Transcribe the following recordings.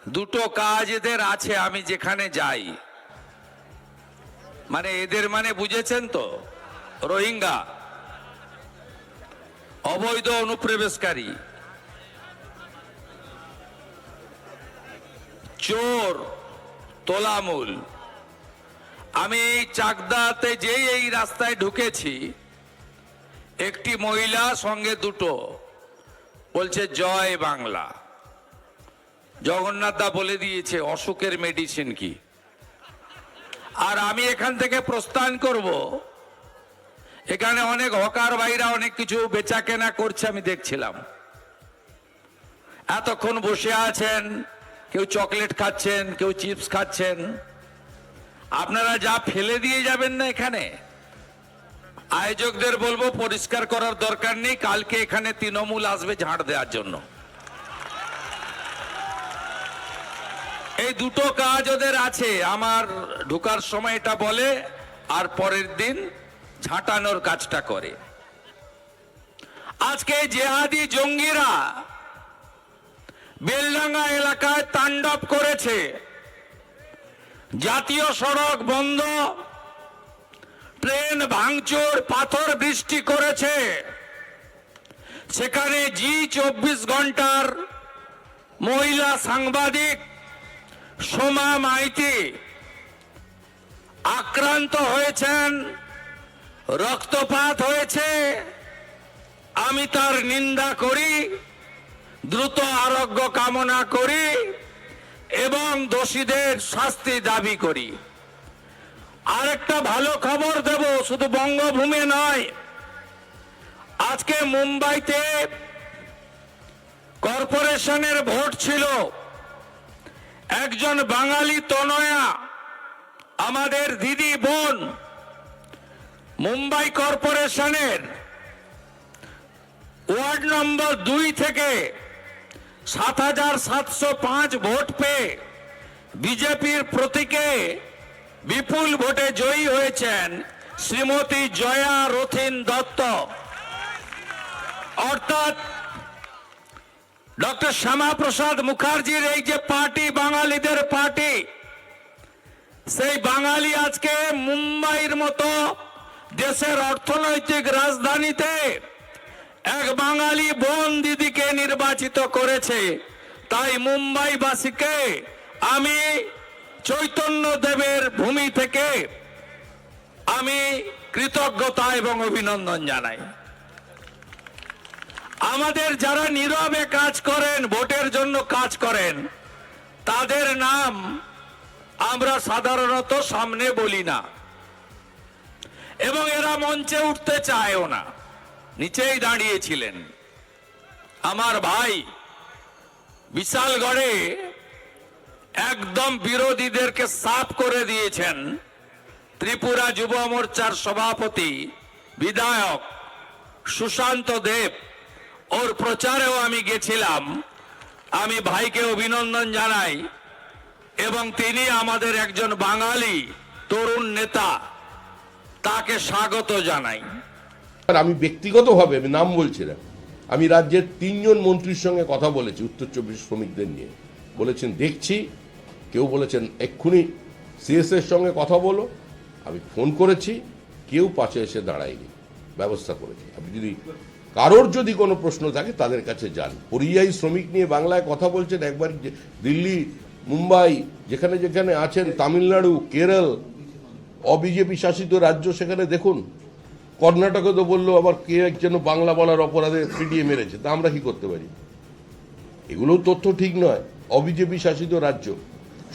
দুটো কাজ এদের আছে আমি যেখানে যাই। মানে এদের মানে বুঝেছেন তো, রোহিঙ্গা, অবৈধ অনুপ্রবেশকারী, চোর, তোলামূল। আমি এই চাকদাতে যেই এই রাস্তায় ঢুকেছি, একটি মহিলা সঙ্গে দুটো বলছে জয় বাংলা। জগন্নাথ দা বলে দিয়েছে অসুখের মেডিসিন কি। আর আমি এখান থেকে প্রস্থান করব, এখানে অনেক হকার ভাইরা অনেক কিছু বেচা কেনা করছে, আমি দেখছিলাম। এতক্ষণ বসে আছেন, কেউ চকলেট খাচ্ছেন, কেউ চিপস খাচ্ছেন। আপনারা যা ফেলে দিয়ে যাবেন না এখানে, আয়োজকদের বলবো পরিষ্কার করার দরকার নেই, কালকে এখানে তৃণমূল আসবে ঝাড় দেওয়ার জন্য। এই দুটো কাজ ওদের আছে, আমার ঢোকার সময় এটা বলে আর পরের দিন ঝাঁটানোর কাজটা করে। আজকে জেহাদি জঙ্গিরা বেলডাঙ্গা এলাকায় তাণ্ডব করেছে, জাতীয় সড়ক বন্ধ, ট্রেন ভাঙচুর, পাথর বৃষ্টি করেছে। সেখানে জি 24 ঘন্টার মহিলা সাংবাদিক সোমা মাইতি আক্রান্ত হয়েছেন, রক্তপাত হয়েছে। আমি তার নিন্দা করি, দ্রুত আরোগ্য কামনা করি এবং দোষীদের শাস্তি দাবি করি। আরেকটা ভালো খবর দেব, শুধু বঙ্গভূমি নয়, আজকে মুম্বাইতে কর্পোরেশনের ভোট ছিল। একজন বাঙালি তনয়া, আমাদের দিদি বোন, মুম্বাই কর্পোরেশনের ওয়ার্ড নম্বর 2 থেকে ৭৭০৫ ভোট পেয়ে বিজেপির প্রতীকে বিপুল ভোটে জয়ী হয়েছেন শ্রীমতী জয়া রথিন দত্ত। অর্থাৎ ডক্টর শ্যামাপ্রসাদ মুখার্জির এই যে পার্টি, বাঙালিদের পার্টি, সেই বাঙালি আজকে মুম্বাইয়ের মতো দেশের অর্থনৈতিক রাজধানীতে এক বাঙালি বোন দিদিকে নির্বাচিত করেছে। তাই মুম্বাইবাসীকে আমি চৈতন্য দেবের ভূমি থেকে আমি কৃতজ্ঞতা এবং অভিনন্দন জানাই। আমাদের যারা নীরবে কাজ করেন, ভোটের জন্য কাজ করেন, তাদের নাম আমরা সাধারণত সামনে বলি না এবং এরা মঞ্চে উঠতে চায়ও না, নিচেই দাঁড়িয়েছিলেন। আমার ভাই বিশালগড়ে একদম বিরোধীদেরকে সাফ করে দিয়েছেন ত্রিপুরা যুব মোর্চার সভাপতি বিধায়ক সুশান্ত দেব। ওর প্রচারেও আমি গেছিলাম। আমি ভাইকে অভিনন্দন জানাই এবং তিনি আমাদের একজন বাঙালি তরুণ নেতা, তাকে স্বাগত জানাই। আমি ব্যক্তিগতভাবে, আমি নাম বলছি না, আমি রাজ্যের 3 জন মন্ত্রীর সঙ্গে কথা বলেছি উত্তর 24 শ্রমিকদের নিয়ে। বলেছেন দেখছি, কেউ বলেছেন এক্ষুনি সিএস এর সঙ্গে কথা বলো। আমি ফোন করেছি, কেউ পাশে এসে দাঁড়ায়নি, ব্যবস্থা করেছি। আপনি যদি কারোর যদি কোনো প্রশ্ন থাকে তাদের কাছে যান। পরিযায়ী শ্রমিক নিয়ে বাংলায় কথা বলছেন, একবার দিল্লি, মুম্বাই, যেখানে যেখানে আছেন, তামিলনাড়ু, কেরল, অবিজেপি শাসিত রাজ্য, সেখানে দেখুন। কর্ণাটকে তো বললো আবার কে যেন বাংলা বলার অপরাধে পিটিয়ে মেরেছে, তা আমরা কি করতে পারি? এগুলোও তথ্য ঠিক নয়। অবিজেপি শাসিত রাজ্য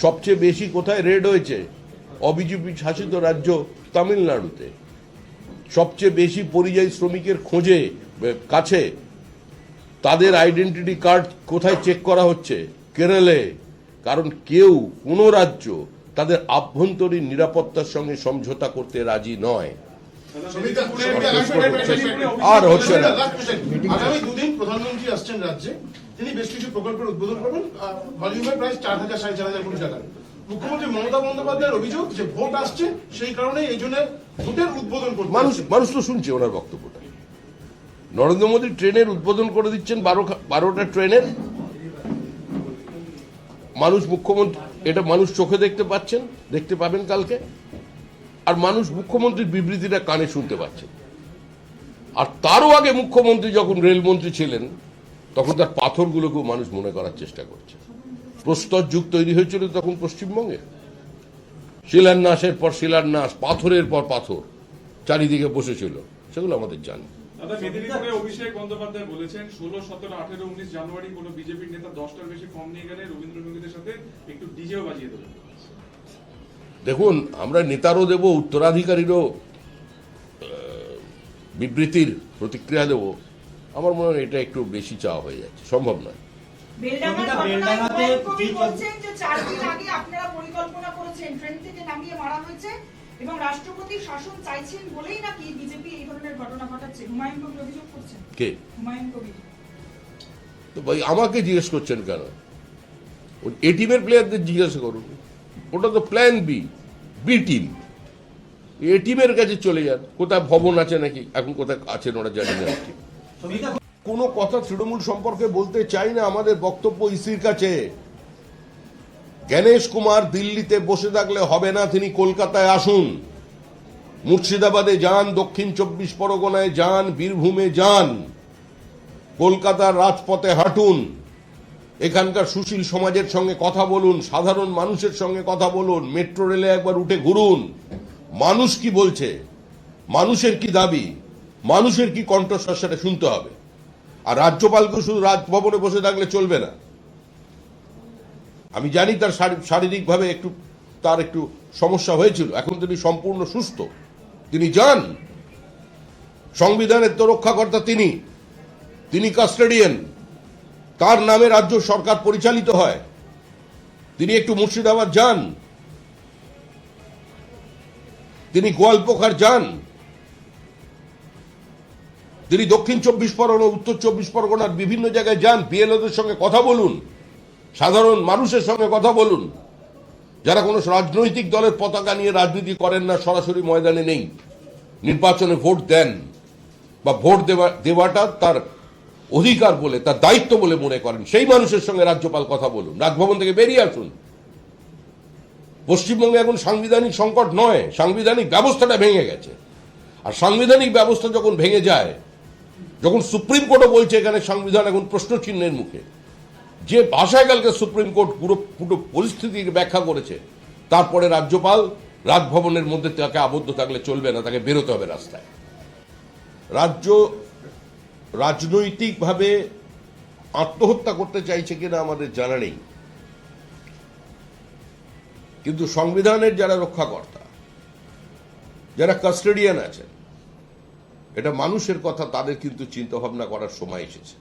সবচেয়ে বেশি কোথায় রেড হয়েছে? অবিজেপি শাসিত রাজ্য তামিলনাড়ুতে। সবচেয়ে বেশি পরিযায়ী শ্রমিকের খোঁজে কাছে তাদের আইডেন্টিটি কার্ড কোথায় চেক করা হচ্ছে? কেরলে। কারণ কেউ, কোনো রাজ্য তাদের আভ্যন্তরীণ নিরাপত্তার সঙ্গে সমঝোতা করতে রাজি নয়। আর হচ্ছে না। আগামী 2 দিন প্রধানমন্ত্রী আসছেন রাজ্যে, তিনি বেশ কিছু প্রকল্পের উদ্বোধন করবেন, ভলিউমে প্রায় 4,000 সাড়ে 4,000 কোটি টাকা। মুখ্যমন্ত্রী মমতা বন্দ্যোপাধ্যায়ের অভিযোগ যে ভোট আসছে, সেই কারণে এই জন্য ভোটের উদ্বোধন করতে মানুষ তো শুনছে ওনার বক্তব্যটা। নরেন্দ্র মোদী ট্রেনের উদ্বোধন করে দিচ্ছেন, 12টা ট্রেনের। মানুষ মুখ্যমন্ত্রী, এটা মানুষ চোখে দেখতে পাবেন কালকে, আর মানুষ মুখ্যমন্ত্রীর বিবৃতিটা কানে শুনতে পাচ্ছেন। আর তারও আগে মুখ্যমন্ত্রী যখন রেলমন্ত্রী ছিলেন তখন তার পাথরগুলোকেও মানুষ মনে করার চেষ্টা করছে। প্রস্তর যুগ তৈরি হয়েছিল তখন পশ্চিমবঙ্গে, শিলান্যাসের পর শিলান্যাস, পাথরের পর পাথর চারিদিকে বসেছিল, সেগুলো আমাদের জানি। দাদা, মেদিনীপুরে অভিষেক বন্দ্যোপাধ্যায় বলেছেন 16, 17, 18, 19 জানুয়ারি কোনো বিজেপির নেতা 10টার বেশি ফর্ম নিয়ে গেলে রবীন্দ্রসঙ্গীতের সাথে একটু ডিজেও বাজিয়ে দেবেন। দেখুন, আমরা নেতারও দেব, উত্তরাধিকারীরও বিবৃতির প্রতিক্রিয়া দেব। আমার মনে হয় এটা একটু বেশি চাওয়া হয়ে যাচ্ছে, সম্ভব নয়। বেলডাঙ্গার ঘটনায় হুমায়ুন কবির বলছেন যে 4 দিন আগে আপনারা পরিকল্পনা করেছেন, ট্রেন থেকে নামিয়ে মারা হয়েছে এবং রাষ্ট্রপতির শাসন চাইছেন বলেই নাকি বিজেপি এই ধরনের ঘটনা ঘটাচ্ছে। হুমায়ুন কবির অভিযোগ করছেন। কে? হুমায়ুন কবির। তো ভাই আমাকে জিজ্ঞেস করছেন কেন? এ টিমের প্লেয়ারদের জিজ্ঞাসা করুন, ওটা তো প্ল্যান বি টিম। এ টিমের কাছে চলে যান, কোথায় ভবন আছে নাকি, এখন কোথায় আছেন ওরা জানি না। কোনো কথা তৃণমূল সম্পর্কে বলতে চাই না, আমাদের বক্তব্য ইসির কাছে। গণেশ কুমার দিল্লিতে বসে থাকলে হবে না, তিনি কলকাতায় আসুন, মুর্শিদাবাদে যান, দক্ষিণ 24 পরগনায় যান, বীরভূমে যান, কলকাতার রাজপথে হাঁটুন, এখানকার সুশীল সমাজের সঙ্গে কথা বলুন, সাধারণ মানুষের সঙ্গে কথা বলুন, মেট্রো রেলে একবার উঠে ঘুরুন। মানুষ কি বলছে, মানুষের কি দাবি, মানুষের কি কণ্ঠস্বর, সেটা শুনতে হবে। আর রাজ্যপালকে শুধু রাজভবনে বসে থাকলে চলবে না। আমি জানি তার শারীরিকভাবে তার একটু সমস্যা হয়েছিল, এখন তিনি সম্পূর্ণ সুস্থ। তিনি যান, সংবিধানের তো রক্ষাকর্তা তিনি কাস্টোডিয়ান, তার নামে রাজ্য সরকার পরিচালিত হয়। তিনি একটু মুর্শিদাবাদ যান, তিনি গোয়ালপোখার যান, তিনি দক্ষিণ 24 পরগনা, উত্তর 24 পরগনার বিভিন্ন জায়গায় যান, বিএলওদের সঙ্গে কথা বলুন, সাধারণ মানুষের সঙ্গে কথা বলুন, যারা কোনো রাজনৈতিক দলের পতাকা নিয়ে রাজনীতি করেন না, সরাসরি ময়দানে নেই, নির্বাচনে ভোট দেন বা ভোট দেওয়াটা তার অধিকার বলে, তার দায়িত্ব বলে মনে করেন, সেই মানুষের সঙ্গে রাজ্যপাল কথা বলুন, রাজভবন থেকে বেরিয়ে আসুন। পশ্চিমবঙ্গে এখন সাংবিধানিক সংকট নয়, সাংবিধানিক ব্যবস্থাটা ভেঙে গেছে। আর সাংবিধানিক ব্যবস্থা যখন ভেঙে যায়, যখন সুপ্রিম কোর্টও বলছে এখানে সংবিধান এখন প্রশ্ন চিহ্নের মুখে, যে ভাষায় কালকে সুপ্রিম কোর্ট পুরো পরিস্থিতিকে ব্যাখ্যা করেছে, তারপরে রাজ্যপাল রাজভবনের মধ্যে তাকে আবদ্ধ থাকলে চলবে না, তাকে বেরোতে হবে রাস্তায়। রাজনৈতিকভাবে আত্মহত্যা করতে চাইছে কিনা আমাদের জানা নেই, কিন্তু সংবিধানের যারা রক্ষাকর্তা, যারা কাস্টোডিয়ান আছেন, এটা মানুষের কথা, তাদের কিন্তু চিন্তা ভাবনা করার সময় এসেছে।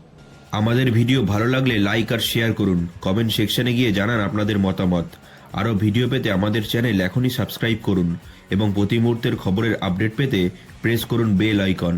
আমাদের ভিডিও ভালো লাগলে লাইক আর শেয়ার করুন, কমেন্ট সেকশনে গিয়ে জানান আপনাদের মতামত। আরও ভিডিও পেতে আমাদের চ্যানেল এখনই সাবস্ক্রাইব করুন এবং প্রতি মুহূর্তের খবরের আপডেট পেতে প্রেস করুন বেল আইকন।